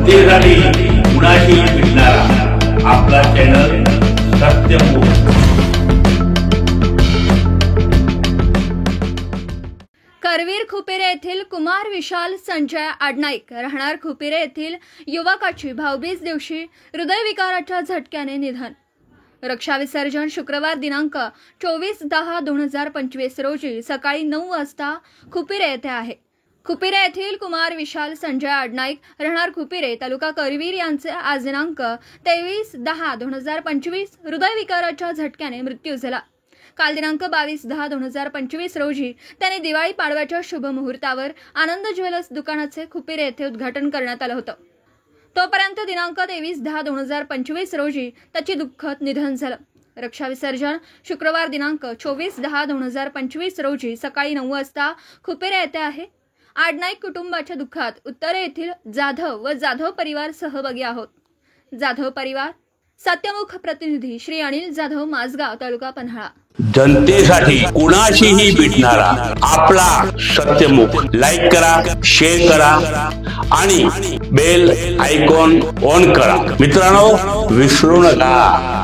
जनतेसाठी कुणाशी भेटणारा आपला चॅनल सत्यमुख। करवीर खुपिरे येथील कुमार विशाल संजय आडनाईक राहणार खुपिरे येथील युवकाची भाऊबीज दिवशी हृदयविकाराच्या झटक्याने निधन। रक्षा विसर्जन शुक्रवार दिनांक 24/10/2025 रोजी सकाळी 9 वाजता खुपिरे येथे आहे। खुपिरे येथील कुमार विशाल संजय आडनाईक राहणार खुपिरे तालुका करवीर यांचे आज दिनांक 23/10/2025 हृदयविकाराच्या झटक्याने मृत्यू झाला। काल दिनांक 22/10/2025 रोजी त्यांनी दिवाळी पाडव्याच्या शुभ मुहूर्तावर आनंद ज्वेलर्स दुकानाचे खुपिरे येथे उद्घाटन करण्यात आले होते। तोपर्यंत दिनांक 23/10/2025 रोजी त्याचे दुःखद निधन झाले। रक्षा विसर्जन शुक्रवार दिनांक 24/10/2025 रोजी सकाळी 9 वाजता खुपिरे येथे आहे। आडनाईक कुटुंबाच्या दुःखात उत्तरे येथील जाधव व जाधव परिवार सहभागी आहोत। जाधव परिवार सत्यमुख प्रतिनिधी श्री अनिल जाधव माजगाव तालुका पन्हाळा। जनतेसाठी कुणाशीही भेटणारा आपला सत्यमुख। लाईक करा, शेअर करा आणि बेल आयकॉन ऑन करा। मित्रांनो, विसरू नका।